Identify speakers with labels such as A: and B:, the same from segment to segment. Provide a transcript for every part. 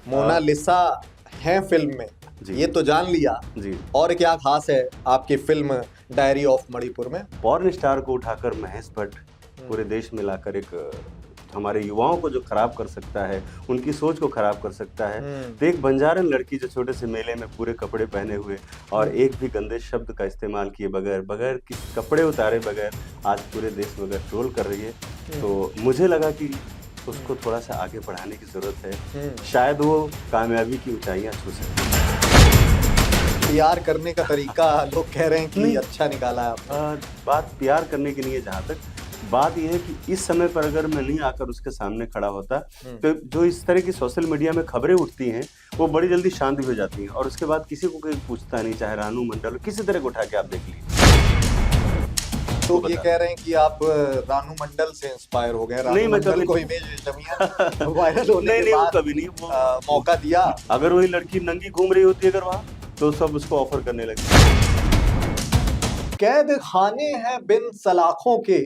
A: Mona Lisa है film में,
B: जी
A: ये तो जान लिया।
B: जी।
A: और क्या खास है आपकी फिल्म डायरी ऑफ मणिपुर में?
B: पॉर्न स्टार को उठाकर महेश भट्ट पूरे देश में लाकर एक हमारे युवाओं को जो खराब कर सकता है, उनकी सोच को खराब कर सकता है। तो एक बंजारन लड़की जो छोटे से मेले में पूरे कपड़े पहने हुए और एक भी गंदे शब्द का इस्तेमाल किए बगैर, बगैर किसी कपड़े उतारे बगैर आज पूरे देश में अगर ट्रोल कर रही है, तो मुझे लगा कि उसको थोड़ा सा आगे बढ़ाने की ज़रूरत है। शायद वो कामयाबी की ऊंचाइयां छू सके।
A: पीआर करने का तरीका लोग कह रहे हैं कि अच्छा निकाला है आपने।
B: बात पीआर करने की नहीं है, जहाँ तक बात यह है कि इस समय पर अगर मैं नहीं आकर उसके सामने खड़ा होता, तो जो इस तरह की सोशल मीडिया में खबरें उठती हैं वो बड़ी जल्दी शांत भी हो जाती हैं और उसके बाद किसी को कोई पूछता नहीं, चाहे रानू मंडल किसी तरह को उठा के आप देख लीजिए।
A: तो ये कह रहे हैं कि आप रानू मंडल से इंस्पायर हो गए।
B: नहीं, मैं कभी
A: को इमेज वायरल होने के बाद
B: कभी नहीं वो
A: मौका दिया।
B: अगर वही लड़की नंगी घूम रही होती अगर वहाँ, तो सब उसको ऑफर करने लगे।
A: कैद खाने हैं बिन सलाखों के,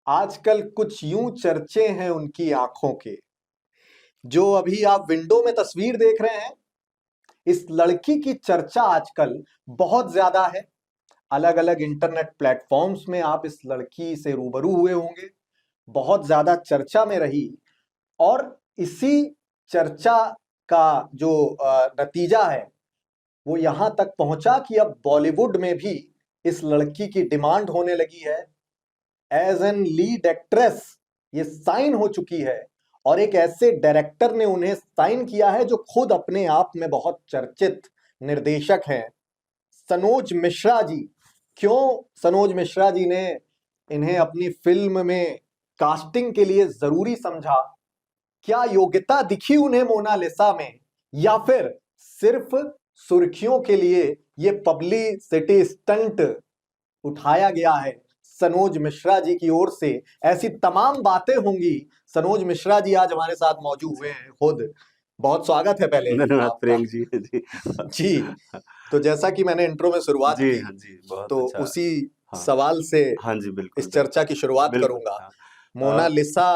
A: आजकल कुछ यूं चर्चे हैं उनकी आंखों के। जो अभी आप विंडो में तस्वीर देख रहे हैं, इस लड़की की चर्चा आजकल बहुत ज्यादा है। अलग अलग इंटरनेट प्लेटफॉर्म्स में आप इस लड़की से रूबरू हुए होंगे, बहुत ज्यादा चर्चा में रही। और इसी चर्चा का जो नतीजा है वो यहां तक पहुंचा कि अब बॉलीवुड में भी इस लड़की की डिमांड होने लगी है। एज एन लीड एक्ट्रेस ये साइन हो चुकी है और एक ऐसे डायरेक्टर ने उन्हें साइन किया है जो खुद अपने आप में बहुत चर्चित निर्देशक हैं, सनोज मिश्रा जी। क्यों सनोज मिश्रा जी ने इन्हें अपनी फिल्म में कास्टिंग के लिए जरूरी समझा? क्या योग्यता दिखी उन्हें मोनालिसा में, या फिर सिर्फ सुर्खियों के लिए ये पब्लिसिटी स्टंट उठाया गया है सनोज मिश्रा जी की ओर से? ऐसी तमाम बातें होंगी। सनोज मिश्रा जी आज हमारे साथ मौजूद हुए हैं खुद। बहुत स्वागत है पहले
B: धन्यवाद
A: आपका।
B: प्रियंक जी। जी
A: जी, तो जैसा कि मैंने इंट्रो में शुरुआत
B: जी,
A: की,
B: हाँ जी, बहुत
A: तो
B: अच्छा।
A: उसी
B: हाँ,
A: सवाल से
B: हाँ जी, बिल्कुल,
A: इस चर्चा की शुरुआत
B: बिल्कुल,
A: करूंगा।
B: हाँ।
A: मोनालिसा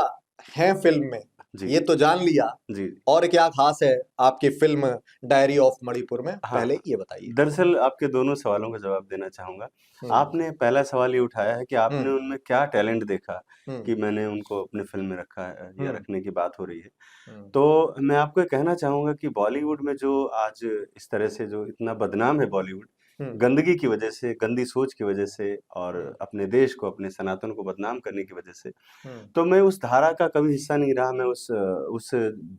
A: है फिल्म में,
B: जी,
A: ये तो जान लिया।
B: जी।
A: और क्या खास है आपकी फिल्म डायरी ऑफ मणिपुर में, पहले
B: हाँ,
A: ये बताइए।
B: दरअसल आपके दोनों सवालों का जवाब देना चाहूँगा।
A: हम्म
B: आपने पहला सवाल ये उठाया है कि आपने
A: हम्म
B: उनमें क्या टैलेंट देखा
A: हम्म
B: कि मैंने उनको अपनी फ़िल्म में रखा है या
A: हम्म
B: रखने की बात हो रही है।
A: हम्म
B: तो मैं आपको ये कहना चाहूँगा कि बॉलीवुड में जो आज इस तरह से जो इतना बदनाम है बॉलीवुड,
A: हम्म
B: गंदगी की वजह से, गंदी सोच की वजह से और
A: हम्म
B: अपने देश को, अपने सनातन को बदनाम करने की वजह से,
A: हम्म
B: तो मैं उस धारा का कभी हिस्सा नहीं रहा, मैं उस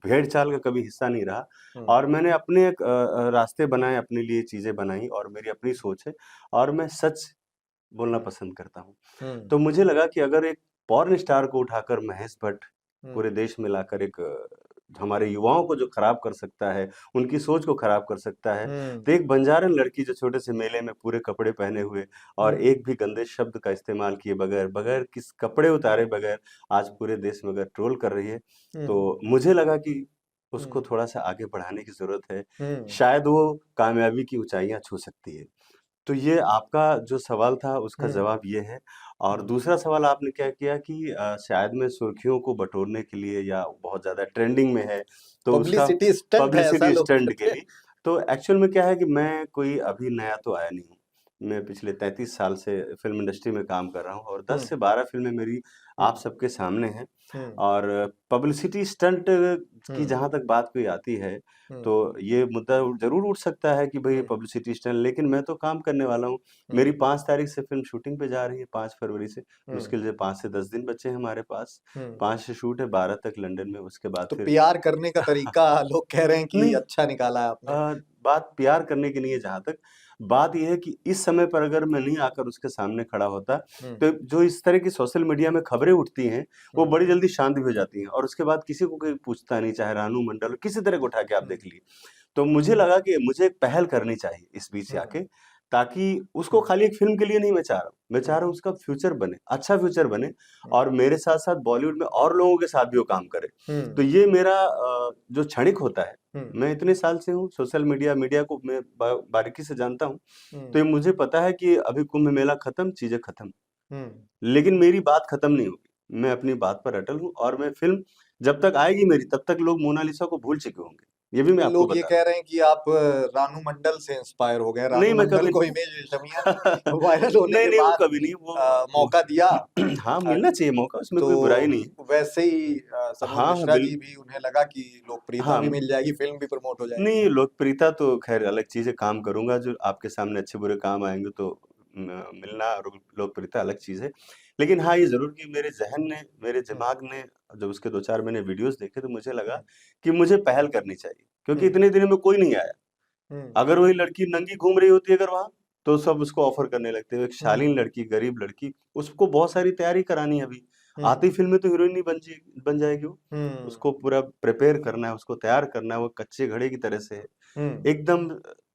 B: भेड़-चाल का कभी हिस्सा नहीं रहा
A: हम्म
B: और मैंने अपने एक रास्ते बनाए, अपने लिए चीज़ें बनाई और मेरी अपनी सोच है और मैं सच बोलना पसंद करता हूँ।
A: हम्म
B: तो मुझे लगा कि अगर एक पॉर्न स्टार को उठाकर महेश भट्ट
A: हम्म
B: पूरे देश में लाकर एक हमारे युवाओं को जो खराब कर सकता है, उनकी सोच को खराब कर सकता है,
A: हम्म
B: तो एक बंजारन लड़की जो छोटे से मेले में पूरे कपड़े पहने हुए और
A: हम्म
B: एक भी गंदे शब्द का इस्तेमाल किए बगैर, बगैर किस कपड़े उतारे बगैर आज पूरे देश में अगर ट्रोल कर रही है,
A: हम्म
B: तो मुझे लगा कि उसको
A: हम्म
B: थोड़ा-सा आगे बढ़ाने की ज़रूरत है।
A: हम्म
B: शायद वो कामयाबी की ऊँचाइयाँ छू सकती है। तो ये आपका जो सवाल था उसका
A: हम्म
B: जवाब ये है और
A: हम्म
B: दूसरा सवाल आपने क्या किया कि शायद मैं सुर्खियों को बटोरने के लिए या बहुत ज़्यादा ट्रेंडिंग में है, तो उसका
A: पब्लिसिटी स्टंट है ऐसा
B: पब्लिसिटी
A: लोग
B: स्टंट के
A: कहते हैं।
B: लिए। तो एक्चुअल में क्या है कि मैं कोई अभी नया तो आया नहीं हूँ। मैं पिछले 33 साल से फ़िल्म इंडस्ट्री में काम कर रहा हूँ और 10
A: हम्म
B: से 12 फ़िल्में मेरी आप
A: हम्म
B: सबके सामने हैं
A: हम्म
B: और पब्लिसिटी स्टंट की
A: हम्म
B: जहाँ तक बात कोई आती है,
A: हम्म
B: तो ये मुद्दा ज़रूर उठ सकता है कि भई
A: हम्म
B: पब्लिसिटी स्टंट, लेकिन मैं तो काम करने वाला हूँ।
A: हम्म
B: मेरी 5 तारीख से फ़िल्म शूटिंग पे जा रही है, 5 फरवरी से।
A: हम्म
B: मुश्किल से 5 से 10 दिन बचे हैं हमारे पास।
A: हम्म
B: 5 से शूट है, 12 तक लंदन में, उसके बाद
A: तो
B: फिर
A: पीआर करने का तरीका लोग कह रहे हैं कि
B: नहीं
A: अच्छा निकाला है आपने।
B: बात प्यार करने की नहीं है जहाँ तक, बात ये है कि इस समय पर अगर मैं नहीं आकर उसके सामने खड़ा होता,
A: हम्म
B: तो जो इस तरह की सोशल मीडिया में खबरें उठती हैं, वो
A: हम्म
B: बड़ी जल्दी शांत भी हो जाती हैं और उसके बाद किसी को कोई पूछता नहीं, चाहे रानू मंडल हो, किसी तरह को उठा के आप
A: हम्म
B: देख लीजिए। तो मुझे लगा कि मुझे एक पहल करनी चाहिए इस बीच से
A: हम्म
B: आके, ताकि उसको
A: हम्म
B: खाली एक फ़िल्म के लिए नहीं मैं चाह रहा हूँ। मैं चाह
A: हम्म
B: रहा हूँ उसका फ्यूचर बने, अच्छा फ्यूचर बने
A: हम्म
B: और मेरे साथ-साथ बॉलीवुड में और लोगों के साथ भी वो काम करे।
A: हम्म
B: तो ये मेरा जो क्षणिक होता है,
A: हम्म
B: मैं इतने साल से हूँ सोशल मीडिया मीडिया को मैं बारीकी से जानता हूँ, तो
A: हम्म
B: ये मुझे पता है कि अभी कुंभ मेला खत्म, चीज़ें खत्म।
A: हम्म
B: लेकिन मेरी बात खत्म नहीं होगी। मैं अपनी बात पर अटल हूँ और मैं फ़िल्म जब तक आएगी मेरी, तब तक लोग मोनालिसा को भूल चुके होंगे। ये भी मैं आपको
A: लोग ये
B: बता
A: कह रहे हैं कि आप रानू मंडल से इंस्पायर हो गए। रानू
B: नहीं, मैं
A: मंडल
B: कभी
A: को इमेज रेशमिया ने वायरल होने
B: नहीं,
A: के
B: नहीं, वो
A: बाद
B: कभी नहीं, वो
A: मौका दिया।
B: हाँ,
A: अ,
B: मिलना चाहिए मौका, उसमें
A: तो
B: कोई बुराई नहीं है।
A: वैसे ही सनोज
B: हाँ, हाँ,
A: मिश्रा जी भी, उन्हें लगा कि लोकप्रियता
B: हाँ,
A: भी मिल जाएगी, फिल्म भी प्रमोट हो जाएगी।
B: नहीं, लोकप्रियता तो ख़ैर अलग चीज़ है, काम करूँगा जो आपके सामने अच्छे-बुरे काम आएँगे तो मिलना और लोकप्रियता अलग चीज़ है। लेकिन हाँ, ये ज़रूर कि मेरे ज़हन ने, मेरे
A: हुँ,
B: दिमाग ने जब उसके 2-4 मैंने वीडियोज़ देखे तो मुझे लगा
A: हुँ,
B: कि मुझे पहल करनी चाहिए, क्योंकि
A: हुँ,
B: इतने दिनों में कोई नहीं आया।
A: हुँ,
B: अगर वही लड़की नंगी घूम रही होती अगर वहाँ, तो सब उसको ऑफ़र करने लगते हैं। एक
A: हुँ,
B: शालीन लड़की, गरीब लड़की, उसको बहुत सारी तैयारी करानी है अभी।
A: हुँ,
B: आती फ़िल्म में तो हीरोइन ही बन जाएगी वो।
A: हुँ,
B: उसको पूरा प्रिपेयर करना है, उसको तैयार करना है, वो कच्चे घड़े की तरह से है।
A: हुँ,
B: एकदम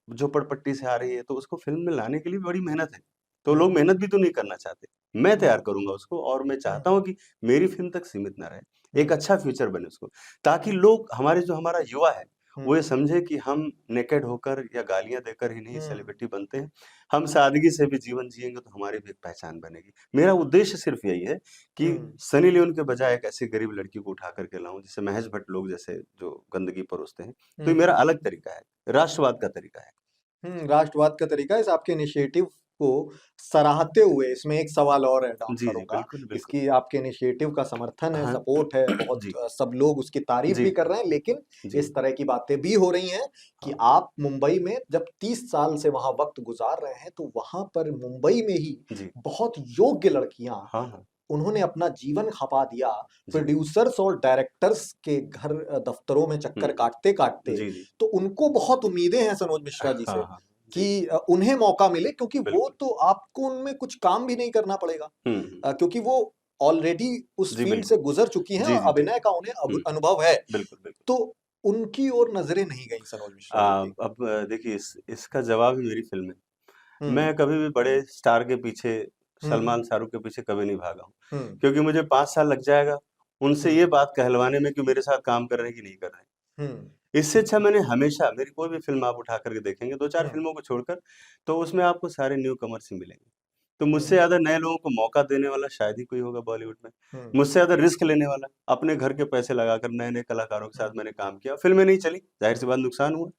B: झोपड़पट्टी से आ रही है, तो उसको फ़िल्म में लाने के लिए बड़ी मेहनत है। तो
A: हुँ,
B: लोग मेहनत भी तो नहीं करना चाहते। मैं
A: हुँ,
B: तैयार करूँगा उसको और मैं
A: हुँ,
B: चाहता हूँ कि मेरी फ़िल्म तक सीमित ना रहे। एक
A: हुँ,
B: अच्छा फ्यूचर बने उसको, ताकि
A: हुँ,
B: लोग हमारा युवा है, वो ये
A: हुँ,
B: समझे कि हम नेकेड होकर या गालियाँ देकर ही नहीं
A: हुँ,
B: सेलिब्रिटी बनते हैं। हम सादगी से भी जीवन जिएँगे तो हमारी भी एक पहचान बनेगी। मेरा उद्देश्य सिर्फ़ यही है कि
A: हुँ,
B: सनी लियोन के बजाय एक ऐसी गरीब लड़की को उठा कर के लाऊँ, जैसे महेश भट्ट लोग जैसे जो गंदगी परोसते हैं। तो ये
A: हुँ,
B: मेरा अलग तरीका है, राष्ट्रवाद का तरीका है।
A: राष्ट्रवाद का तरीका इस आपके इनिशिएटिव को सराहते हुए इसमें एक सवाल और ऐड ऑन
B: जी, जी,
A: करूंगा।
B: बिल्कुल, बिल्कुल।
A: इसकी आपके इनिशिएटिव का समर्थन है,
B: हाँ,
A: सपोर्ट है, बहुत
B: जी,
A: सब लोग उसकी तारीफ
B: जी,
A: भी कर रहे हैं, लेकिन
B: जी,
A: इस तरह की बातें भी हो रही हैं कि
B: हाँ,
A: आप मुंबई में जब 30 साल से वहां वक्त गुजार रहे हैं, तो वहां पर मुंबई में ही
B: जी,
A: बहुत योग्य लड़कियां,
B: हाँ, हाँ,
A: उन्होंने अपना जीवन खपा दिया
B: जी,
A: प्रोड्यूसर्स और डायरेक्टर्स के घर दफ्तरों में
B: हुँ,
A: चक्कर काटते काटते।
B: जी, जी,
A: तो उनको बहुत उम्मीदें हैं सनोज मिश्रा जी से
B: हाँ, हाँ,
A: कि
B: जी,
A: उन्हें मौका मिले, क्योंकि वो
B: बिल्कुल।
A: तो आपको उनमें कुछ काम भी नहीं करना पड़ेगा।
B: हुँ, हुँ,
A: क्योंकि वो ऑलरेडी उस
B: जी,
A: फील्ड से
B: बिल्कुल।
A: गुजर चुकी हैं
B: जी,
A: और
B: जी,
A: अभिनय
B: बिल्कुल।
A: का उन्हें
B: हुँ,
A: अनुभव है।
B: बिल्कुल, बिल्कुल।
A: तो उनकी ओर नजरें नहीं गई सनोज
B: अ,
A: मिश्रा जी की।
B: अब देखिए इसका जवाब है मेरी फ़िल्में।
A: हम्म,
B: मैं कभी भी बड़े स्टार के पीछे,
A: हम्म,
B: सलमान, शाहरुख के पीछे कभी नहीं भागा हूँ।
A: हम्म,
B: क्योंकि मुझे 5 साल लग जाएगा, उनसे
A: हम्म,
B: ये बात कहलवाने में कि मेरे साथ काम कर रहे हैं कि नहीं कर रहे हैं।
A: हम्म,
B: इससे अच्छा मैंने हमेशा मेरी कोई भी फ़िल्म आप उठा कर के देखेंगे 2-4
A: हम्म,
B: फ़िल्मों को छोड़कर, तो उसमें आपको सारे न्यू कमर्स ही मिलेंगे। तो मुझसे
A: हम्म,
B: ज़्यादा नए लोगों को मौका देने वाला शायद ही कोई होगा बॉलीवुड में।
A: हम्म,
B: मुझसे ज़्यादा रिस्क लेने वाला, अपने घर के पैसे लगाकर नए-नए कलाकारों के साथ
A: हम्म,
B: मैंने काम किया, फ़िल्में नहीं चली, ज़ाहिर-सी
A: हम्म,
B: बात नुकसान हुआ।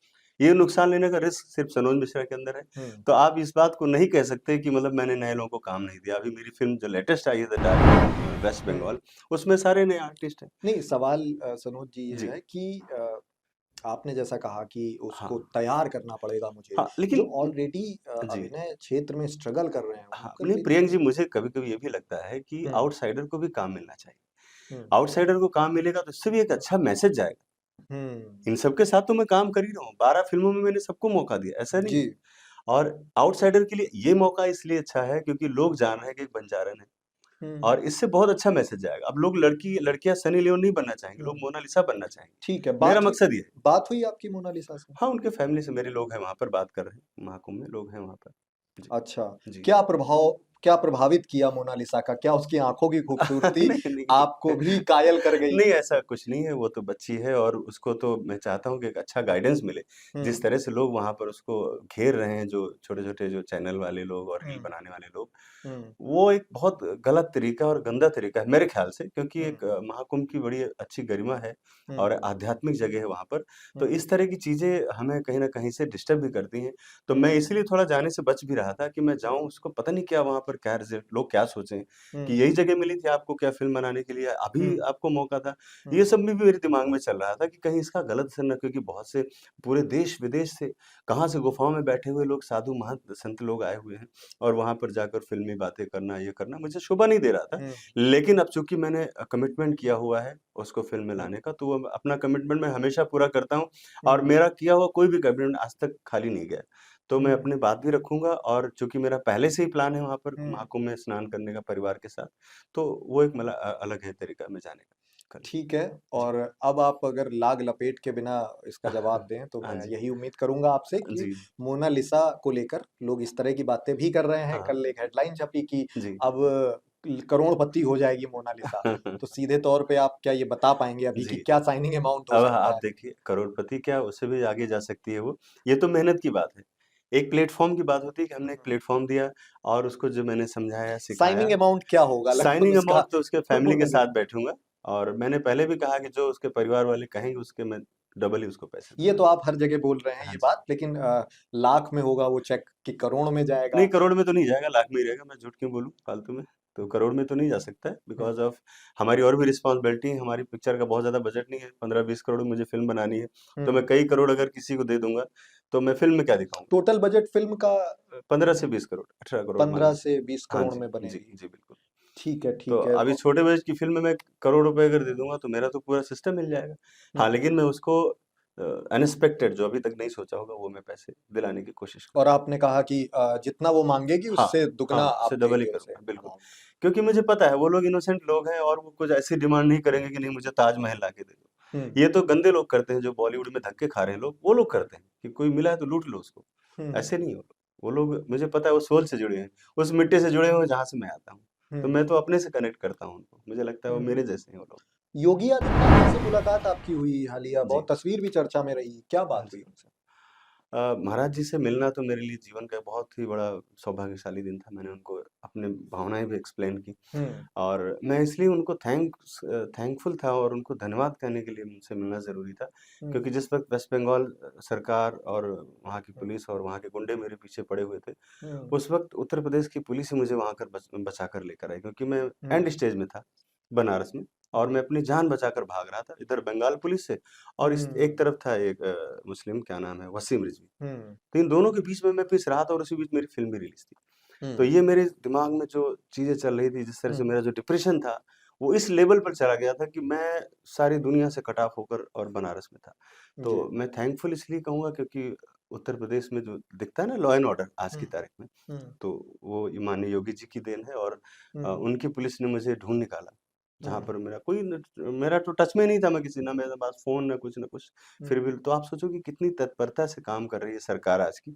B: ये नुकसान लेने का रिस्क सिर्फ़ सनोज मिश्रा के अंदर है।
A: हम्म,
B: तो आप इस बात को नहीं कह सकते कि मतलब मैंने नए लोगों को काम नहीं दिया। अभी मेरी फ़िल्म जो लेटेस्ट आई है द डार्लिंग वेस्ट
A: हम्म।
B: बंगाल, उसमें सारे नए आर्टिस्ट हैं।
A: नहीं, सवाल सनोज जी ये
B: जी,
A: है कि आपने जैसा कहा कि
B: हाँ,
A: उसको तैयार करना पड़ेगा मुझे,
B: हाँ,
A: जो
B: लेकिन
A: ऑलरेडी
B: जी।
A: अभिनय क्षेत्र में स्ट्रगल कर रहे हैं,
B: हाँ,
A: उनके
B: नहीं
A: लिए
B: प्रियंक
A: तो।
B: जी मुझे कभी-कभी ये भी लगता है कि
A: हुँ,
B: आउटसाइडर को भी काम मिलना चाहिए।
A: हुँ,
B: आउटसाइडर को काम मिलेगा तो इससे भी एक अच्छा मैसेज जाएगा।
A: हुँ,
B: इन सब के साथ तो मैं काम कर ही रहा हूँ, 12 फ़िल्मों में मैंने सबको मौका दिया, ऐसा नहीं
A: जी,
B: है। और आउटसाइडर के लिए ये मौका इसलिए अच्छा है क्योंकि लोग जान रहे हैं कि एक बंजारन है
A: हुँ,
B: और इससे बहुत अच्छा मैसेज जाएगा। अब लोग लड़कियाँ सनी लियोन नहीं बनना चाहेंगे, लोग
A: हुँ,
B: मोनालिसा बनना चाहेंगे।
A: ठीक है,
B: मेरा मकसद ये है।
A: बात हुई आपकी मोनालिसा से?
B: हाँ, उनके फैमिली से मेरे लोग हैं वहाँ पर बात कर रहे हैं, महाकुंभ में लोग हैं वहाँ पर। जी,
A: अच्छा,
B: जी।
A: क्या प्रभावित किया मोनालिसा का? क्या उसकी आँखों की खूबसूरती
B: नहीं, नहीं,
A: आपको
B: नहीं।
A: भी कायल कर गई?
B: नहीं, ऐसा कुछ नहीं है, वो तो बच्ची है और उसको तो मैं चाहता हूँ कि एक अच्छा गाइडेंस मिले।
A: हुँ,
B: जिस तरह से लोग वहाँ पर उसको घेर रहे हैं, जो छोटे-छोटे जो चैनल वाले लोग और रील
A: हुँ,
B: बनाने वाले लोग,
A: हुँ,
B: वो एक बहुत गलत तरीका और गंदा तरीका है मेरे ख़्याल से क्योंकि
A: हुँ,
B: एक महाकुंभ की बड़ी अच्छी गरिमा है
A: हुँ,
B: और आध्यात्मिक जगह है वहाँ पर। तो
A: हुँ,
B: इस तरह की चीज़ें हमें कहीं न कहीं से डिस्टर्ब भी करती हैं। तो
A: हुँ,
B: मैं इसीलिए थोड़ा जाने से बच भी रहा था कि मैं जाऊँ, उसको पता नहीं क्या वहाँ पर क्या रिज़ल्ट लोग क्या सोचें कि
A: हुँ,
B: यही जगह मिली थी आपको क्या फ़िल्म बनाने के लिए, अभी
A: हुँ,
B: आपको मौका था। ये
A: हुँ,
B: सब में भी मेरे दिमाग में चल रहा था कि कहीं इसका गलत असर ना क्योंकि बहुत से पूरे देश-विदेश से कहाँ से गुफ़ाओं में बैठे हुए लोग साधु महंत संत लोग आए हुए हैं और वहाँ पर जाकर फ़िल्मी बातें करना, ये करना मुझे शोभा नहीं दे रहा था।
A: हुँ,
B: लेकिन अब चूँकि मैंने कमिटमेंट किया हुआ है उसको फ़िल्म में
A: हुँ,
B: लाने का, तो वो अपना कमिटमेंट मैं हमेशा पूरा करता हूँ और
A: हुँ,
B: मेरा किया हुआ कोई भी कमिटमेंट आज तक खाली नहीं गया। तो मैं
A: हुँ,
B: अपनी बात भी रखूँगा और चूँकि मेरा पहले से ही प्लान है वहाँ पर
A: हुँ।
B: महाकुंभ में स्नान करने का परिवार के साथ, तो वो एक अलग है तरीका मैं जाने का, करने
A: ठीक है।
B: का। जी।
A: और अब आप अगर लाग लपेट के बिना इसका जवाब दें, तो
B: हाँ
A: मैं
B: जी।
A: यही उम्मीद करूँगा आपसे कि
B: जी।
A: मोनालिसा को लेकर लोग इस तरह की बातें भी कर रहे हैं।
B: हाँ,
A: कल एक हेडलाइन छपी कि
B: जी।
A: अब करोड़पति हो जाएगी मोनालिसा। तो सीधे तौर पे आप क्या ये बता पाएँगे अभी कि
B: जी।
A: क्या साइनिंग अमाउंट हो
B: अब
A: सकता
B: आप
A: है?
B: देखिए करोड़पति क्या उससे भी आगे जा सकती है वो। ये तो मेहनत की बात है। एक प्लेटफ़ॉर्म की बात होती है कि हमने एक
A: हुँ।
B: प्लेटफ़ॉर्म दिया और उसको जो मैंने समझाया, सिखाया,
A: साइनिंग अमाउंट क्या होगा लगभग
B: साइनिंग
A: उसका?
B: अमाउंट तो उसके फैमिली के साथ
A: मोनालिसा
B: बैठूँगा और मैंने पहले भी कहा कि जो उसके परिवार वाले कहेंगे उसके मैं डबल ही उसको पैसे
A: ये
B: दूंगा।
A: तो आप हर जगह बोल रहे हैं
B: हाँ
A: ये
B: जी।
A: बात, लेकिन लाख में होगा वो चेक कि करोड़ में
B: नहीं,
A: जाएगा?
B: करोड़ में तो नहीं जाएगा, लाख में ही रहेगा, मैं झूठ क्यों बोलूँ फालतू में। तो करोड़ में तो नहीं जा सकता है,
A: हम्म
B: बिकॉज़ ऑफ हमारी और भी रिस्पॉन्सिबिलिटी है, हमारी पिक्चर का बहुत ज़्यादा बजट नहीं है, 15-20 करोड़ में मुझे फ़िल्म बनानी है, तो मैं
A: हम्म
B: कई करोड़ अगर किसी को दे दूँगा, तो मैं फ़िल्म में क्या दिखाऊँगा?
A: टोटल बजट फिल्म का
B: 15 से 20 करोड़, 18 करोड़ मान
A: 15
B: लीजिए।
A: से 20
B: हाँ
A: करोड़
B: जी,
A: में
B: जी,
A: बनेगी।
B: जी, बिल्कुल।
A: ठीक है,
B: तो
A: ठीक है।
B: अभी छोटे बजट की फ़िल्म में मैं करोड़ रुपए अगर दे दूँगा, तो मेरा तो पूरा सिस्टम हिल जाएगा। हाँ,
A: हम्म
B: लेकिन मैं उसको अनएक्सपेक्टेड जो अभी तक नहीं सोचा होगा, वो मैं पैसे दिलाने की कोशिश
A: और
B: करूँगा।
A: आपने कहा कि जितना वो मांगेगी
B: हाँ,
A: उससे दुगना
B: हाँ,
A: आप
B: उससे डबल ही
A: देंगे उसे
B: करूँगा, बिल्कुल।
A: अमाउंट।
B: क्योंकि मुझे पता है वो लोग इनोसेंट लोग हैं और वो कुछ ऐसी डिमांड नहीं करेंगे कि नहीं मुझे ताजमहल ला के दे दो।
A: हम्म
B: ये तो गंदे लोग करते हैं जो बॉलीवुड में धक्के खा रहे हैं लोग, वो लोग करते हैं कि कोई मिला है तो लूट लो उसको।
A: हम्म
B: ऐसे नहीं वो लोग मुझे पता है वो सोल से जुड़े हैं, उस मिट्टी से जुड़े हुए हैं जहाँ से मैं आता हूँ। तो
A: हम्म
B: मैं तो अपने से कनेक्ट करता हूँ उनको, मुझे लगता है वो
A: हम्म
B: मेरे जैसे हैं वो लोग।
A: योगी आदित्यनाथ जी से मुलाकात आपकी हुई हालिया,
B: जी,
A: बहुत तस्वीर भी चर्चा में रही, क्या
B: हाँ
A: बात
B: जी।
A: हुई उनसे?
B: महाराज जी से मिलना तो मेरे लिए जीवन का बहुत ही बड़ा सौभाग्यशाली दिन था। मैंने उनको अपनी भावनाएँ भी एक्सप्लेन की
A: हम्म
B: और मैं इसलिए उनको थैंकफुल था और उनको धन्यवाद कहने के लिए मुझसे मिलना ज़रूरी था।
A: हम्म
B: क्योंकि जिस वक़्त वेस्ट बंगाल सरकार और वहाँ की
A: हम्म
B: पुलिस और वहाँ के गुंडे मेरे पीछे पड़े हुए थे,
A: हम्म
B: उस वक़्त उत्तर प्रदेश की पुलिस ही मुझे वहाँ कर बचा कर लेकर आई क्योंकि मैं एंड
A: हम्म
B: स्टेज में था, बनारस में और मैं अपनी जान बचाकर भाग रहा था, इधर बंगाल पुलिस से और इस एक
A: हम्म
B: तरफ था एक मुस्लिम क्या नाम है वसीम रिज़वी।
A: हम्म
B: तो इन दोनों के बीच में मैं पिस रहा था और उसी बीच मेरी फ़िल्म भी रिलीज़ थी। तो
A: हम्म
B: ये मेरे दिमाग में जो चीज़ें चल रही थी, जिस तरह से
A: हम्म
B: मेरा जो डिप्रेशन था, वो इस लेवल पर चला गया था कि मैं सारी दुनिया से कट ऑफ होकर और बनारस में था।
A: जी
B: तो मैं थैंकफुल इसलिए कहूँगा क्योंकि उत्तर प्रदेश में जो दिखता है ना लॉ एंड ऑर्डर आज की
A: हम्म
B: तारीख में,
A: हम्म
B: तो वो ये माननीय योगी जी की देन है और
A: हम्म
B: उनकी पुलिस ने मुझे ढूँढ निकाला। जहाँ
A: हम्म
B: पर मेरा तो टच में नहीं था मैं किसी ना मेरे पास फ़ोन ना कुछ। फिर
A: हम्म
B: भी तो आप सोचो कि कितनी तत्परता से काम कर रही है सरकार आज की।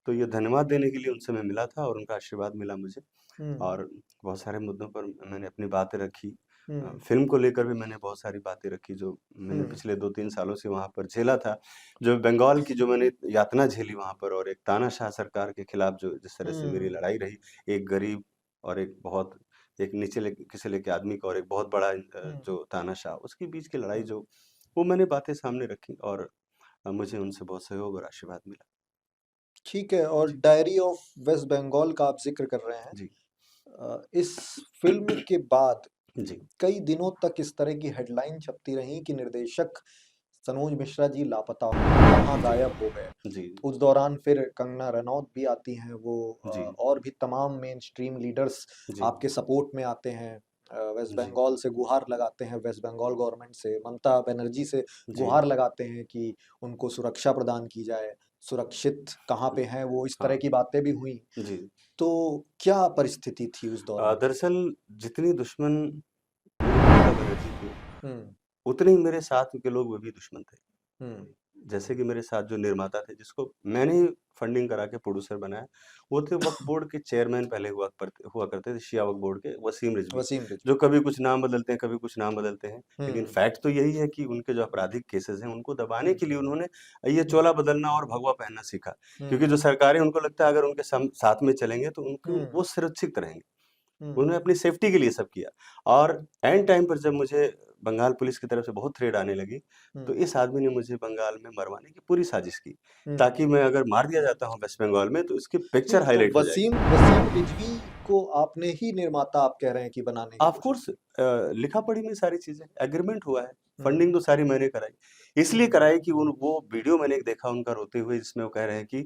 B: तो ये धन्यवाद देने के लिए उनसे मैं मिला था और उनका आशीर्वाद मिला मुझे
A: हम्म
B: और बहुत सारे मुद्दों पर मैंने अपनी बातें रखी।
A: हम्म
B: फ़िल्म को लेकर भी मैंने बहुत सारी बातें रखी जो मैंने
A: हम्म
B: पिछले 2-3 सालों से वहाँ पर झेला था। जो बंगाल की जो मैंने यातना झेली वहाँ पर और एक तानाशाह सरकार के खिलाफ जो जिस तरह से मेरी
A: हम्म
B: लड़ाई रही, एक गरीब और एक निचले किसी के आदमी का और एक बहुत बड़ा
A: हम्म
B: जो तानाशाह उसके बीच की लड़ाई जो वो मैंने बातें सामने रखी और मुझे उनसे बहुत सहयोग और आशीर्वाद मिला।
A: ठीक है। और
B: जी,
A: डायरी ऑफ वेस्ट बंगाल का आप जिक्र कर रहे हैं,
B: जी,
A: इस फिल्म के बाद
B: जी,
A: कई दिनों तक इस तरह की हेडलाइन छपती रही कि निर्देशक सनोज मिश्रा जी लापता हो गए, कहाँ
B: जी,
A: गायब हो गए।
B: जी,
A: उस दौरान फिर कंगना रनौत भी आती हैं, वो
B: जी,
A: और भी तमाम मेन स्ट्रीम लीडर्स
B: जी,
A: आपके सपोर्ट में आते हैं, वेस्ट
B: जी,
A: बंगाल से गुहार लगाते हैं, वेस्ट बंगाल गवर्नमेंट से, ममता बनर्जी से
B: जी,
A: गुहार लगाते हैं कि उनको सुरक्षा प्रदान की जाए, सुरक्षित कहाँ पे हैं वो, इस तरह
B: हाँ,
A: की बातें भी हुई।
B: जी।
A: तो क्या परिस्थिति थी उस दौरान?
B: दरअसल जितनी दुश्मन मेरी ममता बनर्जी थी,
A: हुँ,
B: उतने ही मेरे साथ के लोग वो भी दुश्मन थे।
A: हुँ,
B: जैसे कि मेरे साथ जो निर्माता थे जिसको मैंने ही फंडिंग करा के प्रोड्यूसर बनाया, वो थे वक्फ बोर्ड के चेयरमैन पहले हुआ करते थे शिया वक्फ बोर्ड के वसीम रिजवी,
A: वसीम
B: जो
A: रिजवी।
B: कभी कुछ नाम बदलते हैं, कभी कुछ नाम बदलते हैं। लेकिन
A: हुँ,
B: फैक्ट तो यही है कि उनके जो आपराधिक केसेज़ हैं, उनको दबाने
A: हुँ,
B: के लिए उन्होंने ये
A: हुँ,
B: चोला बदलना और भगवा पहनना सीखा। क्योंकि
A: हुँ,
B: जो सरकारें उनको लगता है अगर उनके साथ में चलेंगे तो उनको
A: हुँ,
B: वो सुरक्षित रहेंगे।
A: हुँ,
B: उन्होंने अपनी सेफ्टी के लिए सब किया और एंड टाइम पर जब मुझे बंगाल पुलिस की तरफ से बहुत थ्रेड आने लगी, तो
A: हुँ,
B: इस आदमी ने मुझे बंगाल में मरवाने की पूरी साजिश की,
A: हुँ।
B: ताकि मैं अगर मार दिया जाता हूँ वेस्ट बंगाल में तो इसकी
A: नहीं,
B: पिक्चर
A: तो
B: हाइलाइट हो जाएगी।
A: वसीम वसीम रिजवी को आपने ही निर्माता आप कह रहे हैं कि बनाने की
B: ऑफ
A: कोशिश
B: कोर्स
A: की?
B: लिखा-पढ़ी में सारी चीज़ें, एग्रीमेंट हुआ है,
A: हुँ,
B: फंडिंग तो सारी मैंने कराई। इसलिए
A: हुँ,
B: कराई कि उन वो वीडियो मैंने एक देखा उनका रोते हुए जिसमें वो कह रहे हैं कि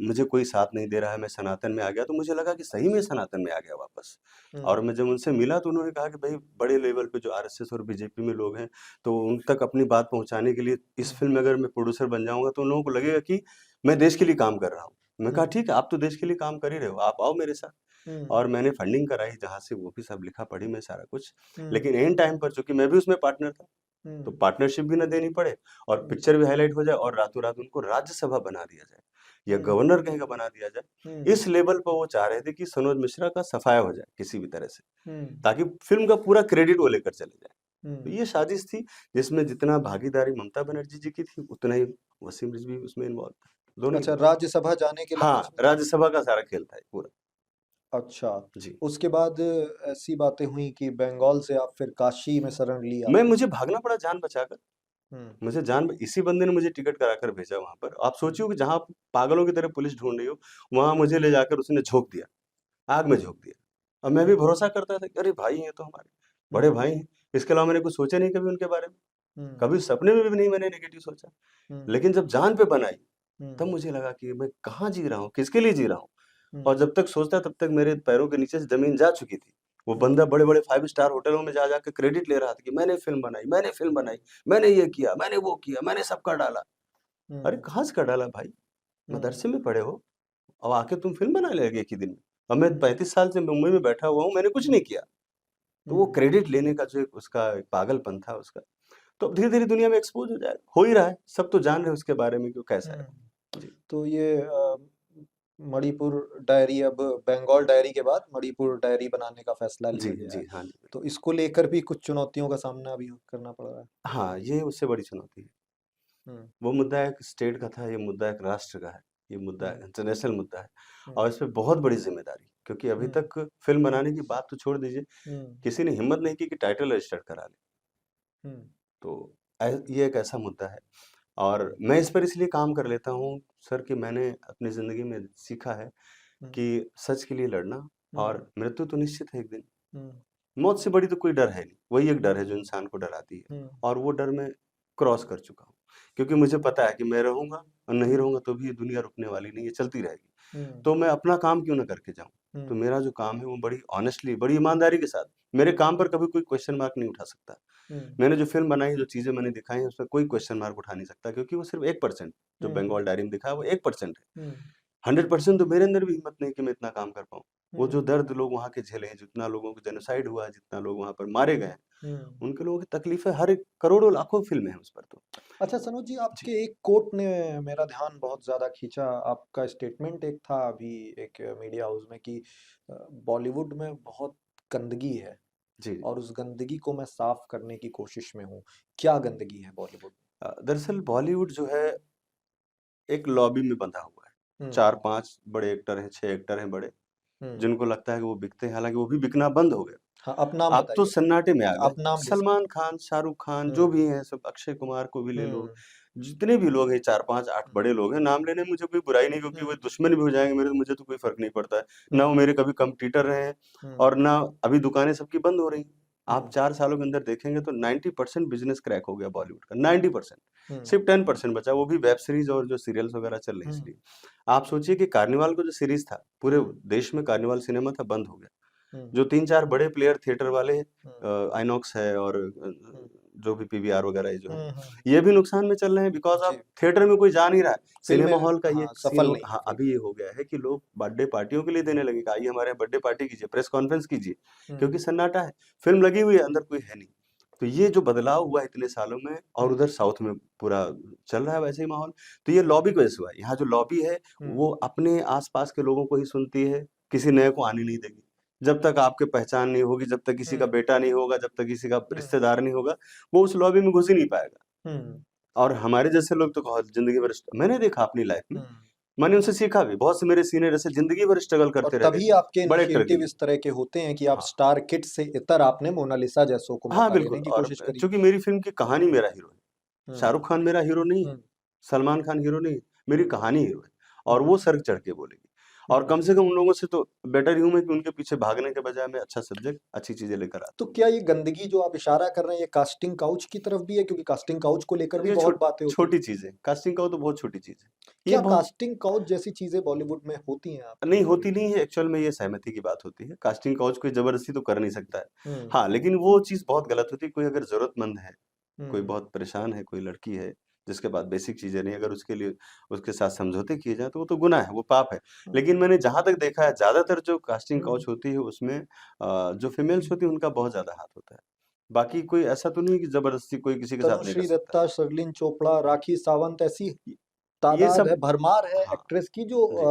B: मुझे कोई साथ नहीं दे रहा है, मैं सनातन में आ गया, तो मुझे लगा कि सही में सनातन में आ गया वापस। और
A: हुँ,
B: मैं जब उनसे मिला तो उन्होंने कहा कि भई बड़े लेवल पे जो आरएसएस और बीजेपी में लोग हैं, तो उन तक अपनी बात पहुँचाने के लिए इस
A: हुँ,
B: फ़िल्म में अगर मैं प्रोड्यूसर बन जाऊँगा तो उन लोगों को लगेगा कि मैं देश के लिए काम कर रहा हूँ। मैं कहा
A: हुँ,
B: ठीक है, आप तो देश के लिए काम कर ही रहे हो, आप आओ मेरे साथ।
A: हुँ,
B: और मैंने फंडिंग कराई जहाँ से वो भी सब लिखा-पढ़ी में सारा कुछ।
A: हुँ,
B: लेकिन एंड टाइम पर चूँकि मैं भी उसमें पार्टनर था, तो
A: हुँ,
B: पार्टनरशिप भी ना देनी पड़े और
A: हुँ,
B: पिक्चर भी हाइलाइट हो जाए और रातों-रात उनको राज्यसभा बना दिया जाए या
A: हुँ,
B: गवर्नर कहीं का बना दिया जाए।
A: हुँ,
B: इस लेवल पर वो चाह रहे थे कि सनोज मिश्रा का सफाया हो जाए किसी भी तरह से,
A: हुँ,
B: ताकि फ़िल्म का पूरा क्रेडिट वो लेकर चले जाएँ। तो
A: हुँ।
B: ये साजिश थी जिसमें जितना भागीदारी ममता बनर्जी जी की थी, उतना ही वसीम रिज़वी उसमें इन्वॉल्व था। दोनों
A: अच्छा,
B: इन्वॉल्व
A: राज्यसभा जाने के
B: थे। हाँ,
A: लालच में?
B: राज्यसभा का सारा खेल था ये पूरा।
A: अच्छा,
B: जी।
A: उसके बाद ऐसी बातें हुई कि बंगाल से आप फिर काशी में शरण ली आपने?
B: मुझे भागना पड़ा जान बचाकर। मुझे जान इसी बंदे ने मुझे टिकट कराकर भेजा वहाँ पर। आप सोचिए कि जहाँ पागलों की तरह पुलिस ढूँढ रही हो, वहाँ मुझे ले जाकर उसने झोंक दिया, आग में झोंक दिया। और मैं भी भरोसा करता था कि अरे भाई ये तो हमारे बड़े भाई हैं। इसके अलावा मैंने कुछ सोचा नहीं कभी उनके बारे में। कभी सपने में भी नहीं मैंने नेगेटिव सोचा। लेकिन जब जान पे बन आई, तब मुझे लगा कि मैं कहाँ जी रहा हूँ, किसके लिए जी रहा हूँ? और जब तक सोचता तब तक मेरे पैरों के नीचे से ज़मीन जा चुकी थी। वो बंदा बड़े-बड़े 5 स्टार होटलों में जा के क्रेडिट ले रहा था कि मैंने फ़िल्म बनाई, मैंने फ़िल्म बनाई, मैंने ये किया, मैंने वो किया, मैंने सब कर डाला। अरे कहाँ से कर डाला भाई? मदरसे में पढ़े हो और आके तुम फ़िल्म बनाने लगे एक ही दिन में। और मैं 35 साल से मुंबई में बैठा हुआ हूँ, मैंने कुछ नहीं किया। तो वो क्रेडिट लेने का जो एक उसका एक पागलपन था उसका, तो अब धीरे-धीरे दुनिया में एक्सपोज़ हो जाएगा। हो ही रहा है, सब तो जान रहे हैं उसके बारे में कि वो कैसा है। जी।
A: तो ये मणिपुर डायरी, अब बंगाल डायरी के बाद मणिपुर डायरी बनाने का फैसला
B: जी,
A: लिया गया है।
B: जी। हाँ जी,
A: तो
B: बिल्कुल।
A: इसको लेकर भी कुछ चुनौतियों का सामना भी करना पड़ रहा है।
B: हाँ, ये उससे बड़ी चुनौती है।
A: हुँ,
B: वो मुद्दा एक स्टेट का था, ये मुद्दा एक राष्ट्र का है, ये मुद्दा
A: हुँ,
B: इंटरनेशनल मुद्दा है
A: हुँ,
B: और इस पे बहुत बड़ी ज़िम्मेदारी क्योंकि अभी
A: हुँ,
B: तक फ़िल्म बनाने की बात तो छोड़ दीजिए,
A: हुँ,
B: किसी ने हिम्मत नहीं की कि टाइटल रजिस्टर करा ले।
A: हुँ,
B: तो ये एक ऐसा मुद्दा है और मैं इस पर इसलिए काम कर लेता हूँ सर कि मैंने अपनी ज़िंदगी में सीखा है
A: हुँ,
B: कि सच के लिए लड़ना
A: हुँ,
B: और मृत्यु तो निश्चित है एक दिन।
A: हुँ,
B: मौत से बड़ी तो कोई डर है नहीं, वही एक डर है
A: हुँ,
B: जो इंसान को डराती है
A: हुँ,
B: और वो डर मैं क्रॉस कर चुका हूँ। क्योंकि मुझे पता है कि मैं रहूँगा और नहीं रहूँगा तो भी ये दुनिया रुकने वाली नहीं है, चलती रहेगी।
A: हुँ,
B: तो मैं अपना काम क्यों ना करके जाऊँ? तो
A: हुँ,
B: मेरा जो काम है वो बड़ी ऑनेस्टली, बड़ी ईमानदारी के साथ मेरे काम पर कभी कोई क्वेश्चन मार्क नहीं उठा सकता।
A: हुँ,
B: मैंने जो फ़िल्म बनाई है, जो चीज़ें मैंने दिखाई हैं, उसमें कोई क्वेश्चन मार्क उठा नहीं सकता क्योंकि वो सिर्फ़ 1% जो
A: हुँ,
B: बंगाल डायरी में दिखा है, वो 1% है।
A: हुँ,
B: 100% तो मेरे अंदर भी हिम्मत नहीं कि मैं इतना काम कर पाऊँ। वो
A: हुँ,
B: जो दर्द लोग वहाँ के झेले हैं, जितना लोगों को जेनोसाइड हुआ है, जितना लोग वहाँ पर मारे गए हैं,
A: हुँ।
B: उनके लोगों की तकलीफ़ें हर एक करोड़ों लाखों फ़िल्में हैं उस पर तो।
A: अच्छा सनोज जी,
B: जी,
A: आपके एक कोट ने मेरा ध्यान बहुत ज़्यादा खींचा। आपका स्टेटमेंट एक था अभी एक मीडिया हाउस में कि बॉलीवुड में बहुत गंदगी है
B: जी।
A: और उस गंदगी को मैं साफ करने की कोशिश में हूँ। क्या गंदगी है बॉलीवुड
B: दरअसल बॉलीवुड जो है एक लॉबी में बंधा हुआ है।
A: में?
B: 4-5 बड़े एक्टर हैं, 6 एक्टर हैं बड़े,
A: हुँ,
B: जिनको लगता है कि वो बिकते हैं, हालाँकि वो भी बिकना बंद हो गए।
A: हाँ, आप नाम
B: अब तो
A: बताइए।
B: सन्नाटे में आ गए।
A: आप नाम ले
B: सलमान
A: सकते
B: खान, शाहरुख खान
A: हैं।
B: जो भी हैं सब अक्षय कुमार को भी ले लो,
A: हुँ,
B: जितने भी लोग हैं 4-5 8
A: हुँ,
B: बड़े लोग हैं, नाम लेने में मुझे कोई बुराई नहीं क्योंकि
A: हुँ,
B: वो दुश्मन भी हो जाएँगे मेरे तो मुझे तो कोई फ़र्क नहीं पड़ता है। ना वो
A: हुँ,
B: मेरे कभी कॉम्पिटिटर रहे हैं
A: हुँ,
B: और ना अभी दुकानें सबकी बंद हो रही हैं। आप
A: हुँ,
B: 4 सालों के अंदर देखेंगे तो 90% बिज़नेस क्रैक हो गया बॉलीवुड का, 90%।
A: हुँ,
B: सिर्फ़ 10% बचा, वो भी वेब सीरीज़ और जो सीरियल्स वगैरह चल रही हैं
A: हुँ,
B: इसलिए। आप सोचिए कि कार्निवाल का जो सीरीज़ था, पूरे
A: हुँ,
B: देश में कार्निवाल सिनेमा था, बंद हो गया।
A: हुँ,
B: जो 3-4 बड़े प्लेयर थिएटर वाले
A: हुँ,
B: आइनॉक्स है और
A: हुँ,
B: जो भी पीवीआर वगैरह ये जो है,
A: हुँ, हुँ,
B: ये भी नुकसान में चल रहे हैं बिकॉज़
A: जी,
B: ऑफ थिएटर में कोई जा नहीं रहा है। सिनेमा
A: फ़िल्में
B: हॉल का ये
A: हाँ,
B: एक सीन
A: सफल
B: हो
A: नहीं है
B: हाँ,
A: फ़िल्में।
B: अभी ये हो गया है कि लोग बर्थडे पार्टियों के लिए देने लगे कि आइए हमारे यहाँ बर्थडे पार्टी कीजिए, प्रेस कॉन्फ्रेंस कीजिए,
A: हुँ,
B: क्योंकि सन्नाटा है। फ़िल्म लगी हुई है, अंदर कोई है नहीं। तो ये जो बदलाव हुआ है इतने सालों में और
A: हुँ,
B: उधर साउथ में पूरा चल रहा है वैसे ही माहौल। तो ये लॉबी की वजह से हुआ है। यहाँ जो लॉबी है,
A: हुँ,
B: वो अपने आस-पास के लोगों को ही सुनती है, किसी नए को आने नहीं देगी। जब तक आपकी पहचान नहीं होगी, जब तक किसी का
A: हुँ,
B: बेटा नहीं होगा, जब तक किसी का
A: हुँ,
B: रिश्तेदार नहीं होगा, वो उस लॉबी में घुस ही नहीं पाएगा।
A: हुँ,
B: और हमारे जैसे लोग तो बहुत ज़िंदगी भर मैंने देखा अपनी लाइफ़ में,
A: हुँ।
B: मैंने उनसे सीखा भी, बहुत से मेरे सीनियर ऐसे ज़िंदगी भर स्ट्रगल
A: और
B: करते रह गए,
A: तभी आपके
B: बड़े एक्टर के
A: इनिशिएटिव
B: लिए।
A: इस तरह के होते हैं कि आप
B: हाँ,
A: स्टार किड से इतर आपने मोनालिसा जैसों को
B: हाँ,
A: मौका
B: बिल्कुल
A: देने की
B: और
A: कोशिश करी।
B: चूँकि मेरी फ़िल्म की कहानी मेरा हीरो है।
A: हुँ,
B: शाहरुख खान मेरा हीरो नहीं है,
A: हुँ,
B: सलमान खान हीरो नहीं है, मेरी
A: हुँ,
B: कहानी हीरो है और
A: हुँ,
B: वो सर चढ़ के बोलेगी। और
A: हुँ।
B: कम से कम उन लोगों से तो बेटर यूँ मैं कि उनके पीछे भागने के बजाय मैं अच्छा सब्जेक्ट, अच्छी चीज़ें लेकर आता
A: तो
B: हूँ।
A: क्या ये गंदगी जो आप इशारा कर रहे हैं, ये कास्टिंग काउच की तरफ भी है? क्योंकि कास्टिंग काउच को लेकर भी
B: ये
A: बहुत बातें होती हैं।
B: छोटी चीज़ है, कास्टिंग का हो तो बहुत छोटी चीज़ है। ये
A: क्या
B: बहुत
A: कास्टिंग काउच जैसी चीज़ें बॉलीवुड में होती हैं आपके
B: नहीं होती
A: नज़रिए?
B: नहीं है एक्चुअल में ये सहमति की बात होती है। कास्टिंग काउच कोई ज़बरदस्ती तो कर नहीं सकता है।
A: हुँ,
B: हाँ, लेकिन वो चीज़ बहुत गलत होती है, कोई अगर ज़रूरतमंद है, कोई
A: हुँ,
B: बहुत परेशान है, कोई लड़की है, जिसके पास बेसिक चीज़ें नहीं, अगर उसके लिए उसके साथ समझौते किए जाएँ, तो वो तो गुनाह है, वो पाप है।
A: हुँ,
B: लेकिन मैंने जहाँ तक देखा है, ज़्यादातर जो कास्टिंग
A: हुँ।
B: काउच होती है, उसमें जो फीमेल्स होती हैं, उनका बहुत ज़्यादा हाथ होता है। बाकी कोई ऐसा तो नहीं है कि ज़बरदस्ती कोई किसी के साथ नहीं कर
A: तनुश्री
B: सकता।
A: दत्ता, शर्लिन चोपड़ा, राखी सावंत ऐसी
B: ये ये
A: तादाद है,
B: सब
A: भरमार है
B: हाँ,
A: एक्ट्रेस की जो
B: जी।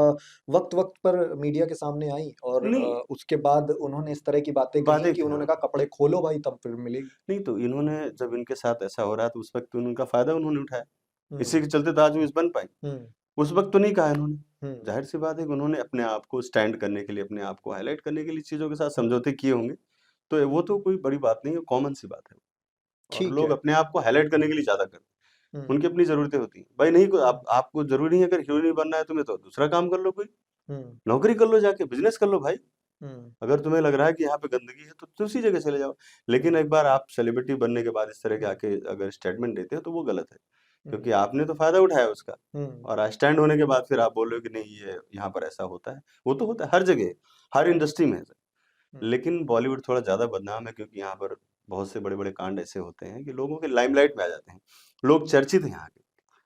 A: वक़्त-वक़्त पर मीडिया के सामने आई और
B: नहीं,
A: उसके बाद उन्होंने इस तरह की बातें कही
B: बातें
A: कि उन्होंने
B: हाँ।
A: कहा कपड़े खोलो भाई तब फ़िल्म मिलेगी।
B: नहीं तो इन्होंने जब इनके साथ ऐसा हो रहा है तो उस वक़्त तो उनका फ़ायदा उन्होंने उठाया।
A: हुँ,
B: इसी के चलते तो आज वो इस बन पाई।
A: हुँ,
B: उस वक़्त तो नहीं कहा इन्होंने।
A: हुँ,
B: ज़ाहिर-सी बात है कि उन्होंने अपने आप को स्टैंड करने के लिए, अपने आप को हाइलाइट करने के लिए चीज़ों के साथ
A: हुँ।
B: समझौते किए होंगे। तो वो तो कोई बड़ी बात नहीं है, कॉमन सी बात है। और
A: ठीक
B: लोग
A: है।
B: अपने आप को हाइलाइट करने के लिए ज़्यादा करते हैं। उनकी अपनी ज़रूरतें होती हैं। भाई नहीं, कोई आपको ज़रूरी नहीं है, अगर हीरो नहीं बनना है तुम्हें तो दूसरा काम कर लो कोई, नौकरी कर लो जाके, बिज़नेस कर लो भाई। अगर तुम्हें लग रहा है कि यहाँ पे गंदगी है तो दूसरी जगह चले जाओ। लेकिन एक बार आप सेलिब्रिटी बनने के बाद इस तरह के आके अगर स्टेटमेंट देते हो तो वो गलत है, क्योंकि आपने तो फ़ायदा उठाया उसका, और आज स्टैंड होने के बाद फिर आप बोल रहे हो कि नहीं ये यहाँ पर ऐसा होता है। वो तो होता है हर जगह, हर इंडस्ट्री में है सर। लेकिन बॉलीवुड थोड़ा ज़्यादा बदनाम है, क्योंकि यहाँ पर बहुत से बड़े-बड़े कांड ऐसे होते हैं कि लोगों के लाइमलाइट में आ जाते हैं। लोग चर्चित हैं यहाँ के।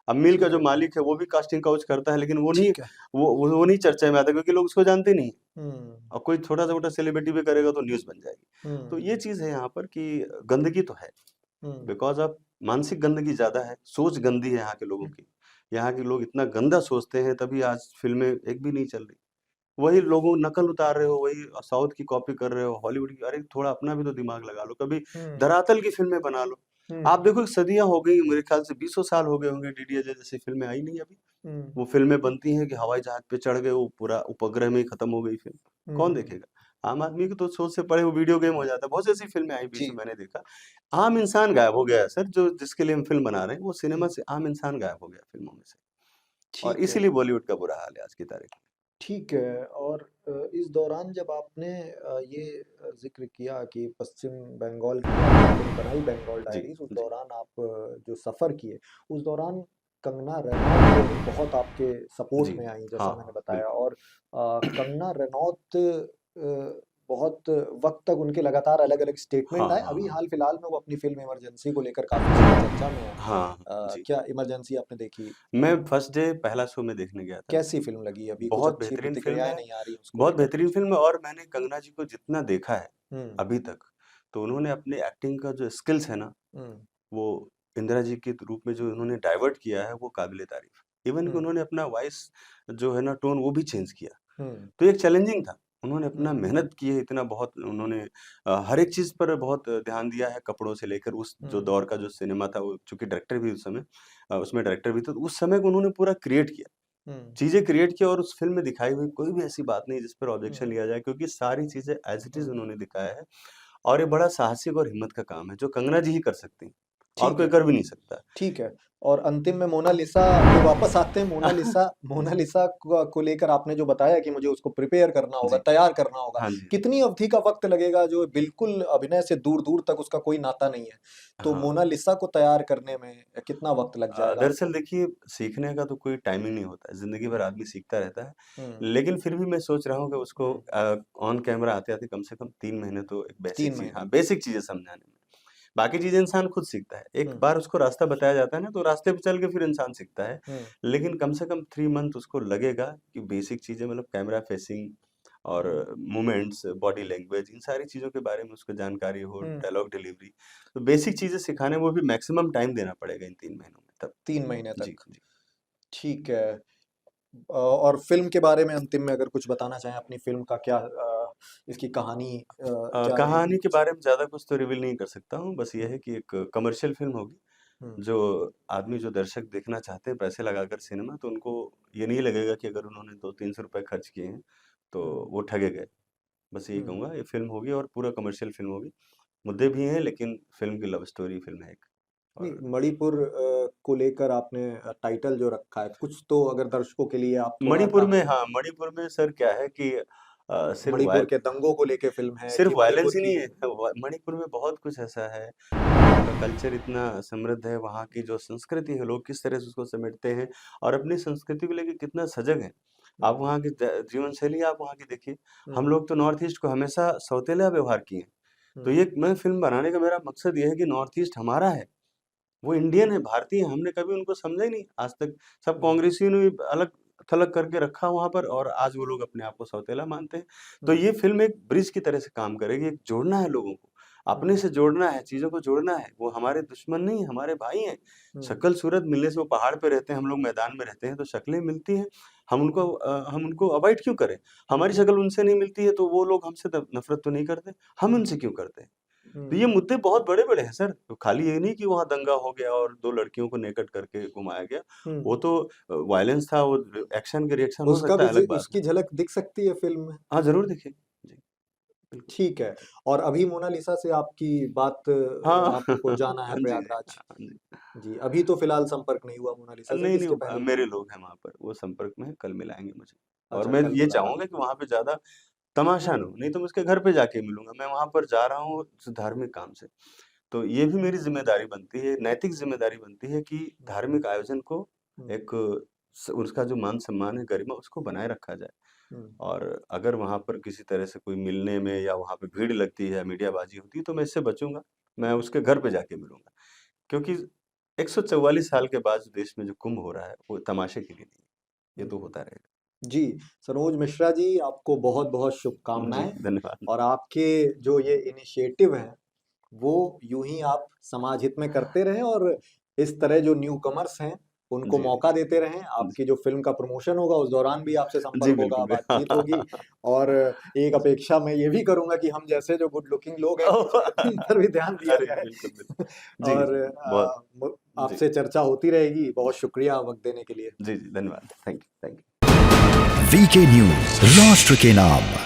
B: अब मिल का जो मालिक है वो भी कास्टिंग काउच करता है, लेकिन वो नहीं,
A: ठीक है।
B: वो नहीं चर्चा में आता, क्योंकि लोग उसको जानते नहीं। और कोई छोटा सा मोटा सेलिब्रिटी भी करेगा तो न्यूज़ बन जाएगी। तो ये चीज़ है यहाँ पर कि गंदगी तो है, बिकॉज़ ऑफ मानसिक गंदगी ज़्यादा है, सोच गंदी है यहाँ के लोगों की। यहाँ के लोग इतना गंदा सोचते हैं, तभी आज फ़िल्में एक भी नहीं चल रही। वही लोगों नकल उतार रहे हो, वही साउथ की कॉपी कर रहे हो, हॉलीवुड की। अरे थोड़ा अपना भी तो दिमाग लगा लो, कभी धरातल की फ़िल्में बना लो। आप देखो सदियाँ हो गई, मेरे ख्याल से बीसों साल हो गए होंगे, डीडीएलजे जैसी फ़िल्में आई नहीं अभी। वो फ़िल्में बनती हैं कि हवाई जहाज़ पे चढ़ गए, वो पूरा उपग्रह में ही खत्म हो गई फ़िल्म। कौन देखेगा? आम आदमी की तो सोच से परे वो वीडियो गेम हो जाता है। बहुत सी ऐसी फ़िल्में आई बीच
A: जी।
B: में, मैंने देखा। आम इंसान गायब हो गया है सर, जो जिसके लिए हम फ़िल्म बना रहे हैं, वो सिनेमा से आम इंसान गायब हो गया फ़िल्मों में से। और
A: ठीक है।
B: इसीलिए बॉलीवुड का बुरा हाल है आज की तारीख में।
A: ठीक है। और इस दौरान जब आपने ये ज़िक्र किया कि पश्चिम बंगाल की आपने फ़िल्म बनाई बंगाल
B: जी,
A: डायरीज़, उस
B: जी।
A: दौरान आप जो सफ़र किए, उस दौरान कंगना रनौत बहुत आपके सपोर्ट
B: जी।
A: में आईं,
B: हाँ,
A: जैसा मैंने
B: हाँ,
A: बताया।
B: बिल्कुल।
A: और कंगना रनौत बहुत वक़्त तक उनके लगातार अलग-अलग
B: हाँ,
A: स्टेटमेंट आए।
B: हाँ,
A: अभी
B: हाँ।
A: हाल-फिलहाल में वो अपनी फ़िल्म इमरजेंसी को लेकर काफ़ी ज़्यादा चर्चा में हैं।
B: हाँ, हाँ, जी।
A: क्या इमरजेंसी आपने देखी?
B: मैं फर्स्ट डे पहला शो में देखने गया था।
A: कैसी फ़िल्म लगी? अभी कुछ
B: बहुत
A: अच्छी
B: बेहतरीन फ़िल्म
A: प्रतिक्रियाएँ
B: है,
A: नहीं आ रही उसको
B: बहुत
A: लेकर
B: बेहतरीन
A: कुछ?
B: फ़िल्म है, और मैंने कंगना जी को जितना देखा है
A: हुँ,
B: अभी तक, तो उन्होंने अपने एक्टिंग का जो स्किल्स है ना,
A: हुँ,
B: वो इंदिरा जी के रूप में जो उन्होंने डाइवर्ट किया है, वो काबिल-ए-तारीफ़। इवन कि
A: हुँ,
B: उन्होंने अपना वॉइस जो है ना, टोन वो भी चेंज किया।
A: हुँ,
B: तो एक चैलेंजिंग था। उन्होंने अपना
A: हुँ,
B: मेहनत की है इतना, बहुत उन्होंने हर एक चीज़ पर बहुत ध्यान दिया है, कपड़ों से लेकर उस जो
A: हुँ,
B: दौर का जो सिनेमा था, वो चूँकि डायरेक्टर भी उस समय उसमें डायरेक्टर भी थे, तो उस समय को उन्होंने पूरा क्रिएट किया।
A: हुँ,
B: चीज़ें क्रिएट की, और उस फ़िल्म में दिखाई हुई कोई भी ऐसी बात नहीं जिस पर ऑब्जेक्शन
A: हुँ,
B: लिया जाए, क्योंकि सारी चीज़ें एज़ इट इज़
A: हुँ,
B: उन्होंने दिखाया है। और ये बड़ा साहसिक और हिम्मत का काम है, जो कंगना जी ही कर सकती हैं, और
A: ठीक
B: कोई
A: है।
B: कर भी नहीं सकता।
A: ठीक है। और अंतिम में मोनालिसा पे वापस आते हैं। मोनालिसा को लेकर आपने जो बताया कि मुझे उसको प्रिपेयर करना होगा,
B: जी।
A: तैयार करना होगा।
B: हाँ जी, हाँ जी।
A: कितनी अवधि का वक़्त लगेगा, जो बिल्कुल अभिनय से दूर-दूर तक उसका कोई नाता नहीं है? तो
B: हाँ।
A: मोनालिसा को तैयार करने में कितना वक़्त लग जाएगा
B: दरअसल
A: आपको?
B: देखिए, सीखने का तो कोई टाइमिंग नहीं होता है, ज़िंदगी भर
A: हुँ,
B: आदमी सीखता रहता है।
A: हुँ,
B: लेकिन फिर भी मैं सोच रहा हूँ कि उसको
A: हुँ,
B: ऑन कैमरा आते-आते कम से कम 3 महीने तो एक
A: 3
B: बेसिक चीज़, हाँ,
A: महीने।
B: बेसिक चीज़ें समझाने में। बाकी चीज़ें इंसान खुद सीखता है। एक
A: हुँ,
B: बार उसको रास्ता बताया जाता है ना, तो रास्ते पे चल के फिर इंसान सीखता है।
A: हुँ,
B: लेकिन कम से कम 3 मंथ उसको लगेगा कि बेसिक चीज़ें, मतलब कैमरा फेसिंग और
A: हुँ,
B: मूवमेंट्स, बॉडी लैंग्वेज, इन सारी चीज़ों के बारे में उसको जानकारी हो,
A: हुँ,
B: डायलॉग डिलीवरी। तो बेसिक चीज़ें सिखाने में वो भी मैक्सिमम टाइम देना पड़ेगा इन 3 महीनों में तब।
A: 3 महीने
B: जी,
A: तक।
B: जी।
A: ठीक है। और फ़िल्म के बारे में अंतिम में अगर कुछ बताना चाहें, अपनी फ़िल्म का क्या इसकी कहानी क्या रहेगी
B: कहानी के
A: कुछ?
B: बारे में ज़्यादा कुछ तो रिवील नहीं कर सकता हूँ, बस ये
A: हुँ,
B: है कि एक कमर्शियल फ़िल्म होगी,
A: हुँ,
B: जो आदमी, जो दर्शक देखना चाहते हैं पैसे लगाकर सिनेमा, तो उनको ये नहीं लगेगा कि अगर उन्होंने 200-300 रुपए खर्च किए हैं, तो
A: हुँ,
B: वो ठगे गए। बस यही
A: हुँ।
B: कहूँगा, ये फ़िल्म होगी और पूरा कमर्शियल फ़िल्म होगी। मुद्दे भी हैं, लेकिन फ़िल्म की लव स्टोरी फ़िल्म है एक। और
A: नहीं, मणिपुर को लेकर आपने टाइटल जो रखा है, कुछ तो अगर दर्शकों के लिए आप थोड़ा
B: मणिपुर में,
A: कहानी।
B: हाँ, मणिपुर में सर क्या है कि सिर्फ़
A: मणिपुर के दंगों को लेके फ़िल्म है
B: सिर्फ
A: कि
B: वायलेंस
A: मणिपुर
B: ही नहीं
A: की।
B: है, मणिपुर में बहुत कुछ ऐसा है। वहाँ का कल्चर इतना समृद्ध है, वहाँ की जो संस्कृति है, लोग किस तरह से उसको समेटते हैं और अपनी संस्कृति को लेके कितना सजग हैं। आप
A: हुँ,
B: वहाँ की जीवन शैली आप वहाँ की देखिए। हम
A: हुँ,
B: लोग तो नॉर्थ ईस्ट को हमेशा सौतेला व्यवहार किए हैं। तो
A: हुँ,
B: ये मैं फिल्म बनाने का मेरा मकसद ये है कि नॉर्थ ईस्ट हमारा है, वो इंडियन है, भारतीय है, हमने कभी उनको समझा ही नहीं आज तक। सब
A: हुँ,
B: कांग्रेसियों ने भी अलग-थलग करके रखा वहाँ पर, और आज वो लोग अपने आप को सौतेला मानते हैं। तो
A: हुँ,
B: ये फ़िल्म एक ब्रिज की तरह से काम करेगी, एक जोड़ना है लोगों को, अपने
A: हुँ,
B: से जोड़ना है, चीज़ों को जोड़ना है। वो हमारे दुश्मन नहीं हैं, हमारे भाई हैं।
A: हुँ,
B: शक्ल-सूरत मिलने से, वो पहाड़ पे रहते हैं, हम लोग मैदान में रहते हैं, तो शक्लें मिलती हैं। हम उनको अवॉइड क्यों करें? हमारी
A: हुँ,
B: शक्ल उनसे नहीं मिलती है, तो वो लोग हमसे नफ़रत तो नहीं करते, हम
A: हुँ,
B: उनसे क्यों करते हैं? तो ये
A: हुँ,
B: मुद्दे बहुत बड़े-बड़े हैं सर। तो खाली ये नहीं कि वहाँ दंगा हो गया और 2 लड़कियों को नेकेड करके घुमाया गया।
A: हुँ।
B: वो तो वायलेंस था, वो एक्शन के रिएक्शन हो
A: उसका
B: सकता
A: भी
B: है, अलग बात है।
A: उसकी झलक दिख सकती है फ़िल्म में?
B: हाँ, ज़रूर देखिए। जी।
A: ठीक है। और अभी मोनालिसा से आपकी बात
B: हाँ
A: आपको जाना है
B: जी
A: प्रयागराज?
B: हाँ जी।
A: जी, अभी तो फिलहाल संपर्क नहीं हुआ मोनालिसा से कि
B: नहीं नहीं
A: इसके
B: हुआ,
A: पहले हुआ?
B: मेरे लोग हैं वहाँ पर, वो संपर्क में हैं, कल मिलाएंगे मुझे। और
A: अच्छा,
B: मैं
A: कल
B: ये
A: बुलाएंगे।
B: चाहूंगा कि वहाँ पे ज्यादा तमाशा ना हो, नहीं तो मैं उसके घर पे जाके मिलूंगा। मैं वहाँ पर जा रहा हूँ उस धार्मिक काम से, तो ये भी मेरी जिम्मेदारी बनती है, नैतिक जिम्मेदारी बनती है कि धार्मिक आयोजन को
A: हम्म,
B: एक उसका जो मान सम्मान है, गरिमा, उसको बनाए रखा जाए।
A: हम्म,
B: और अगर वहाँ पर किसी तरह से कोई मिलने में या वहाँ पे भीड़ लगती है, मीडियाबाजी होती है, तो मैं इससे बचूंगा। मैं उसके घर पे जाके मिलूंगा, क्योंकि 144 साल के बाद जो देश में जो कुंभ हो रहा है, वो तमाशे के लिए नहीं है, ये तो
A: हम्म।
B: होता रहेगा।
A: जी, सनोज मिश्रा जी, आपको बहुत बहुत
B: जी,
A: शुभकामनाएं।
B: धन्यवाद।
A: और आपके जो ये इनिशिएटिव हैं वो यूं ही आप समाज हित में करते रहें, और इस तरह जो न्यू कमर्स हैं उनको
B: जी,
A: मौका देते रहें।
B: जी,
A: आपकी जो फिल्म का प्रमोशन होगा उस दौरान भी आपसे
B: जी,
A: संपर्क होगा,
B: बिल्कुल भी।
A: बातचीत होगी। और एक अपेक्षा मैं ये भी करूंगा कि हम जैसे जो गुड लुकिंग लोग हैं उन पर भी ध्यान दिया
B: अरे!
A: जाए।
B: बिल्कुल, बिल्कुल। जी,
A: और
B: जी, बहुत जी,
A: आपसे चर्चा होती रहेगी। बहुत शुक्रिया वक्त देने के लिए।
B: जी, जी, धन्यवाद। Thank you, thank you.
C: VK news, राष्ट्र के नाम।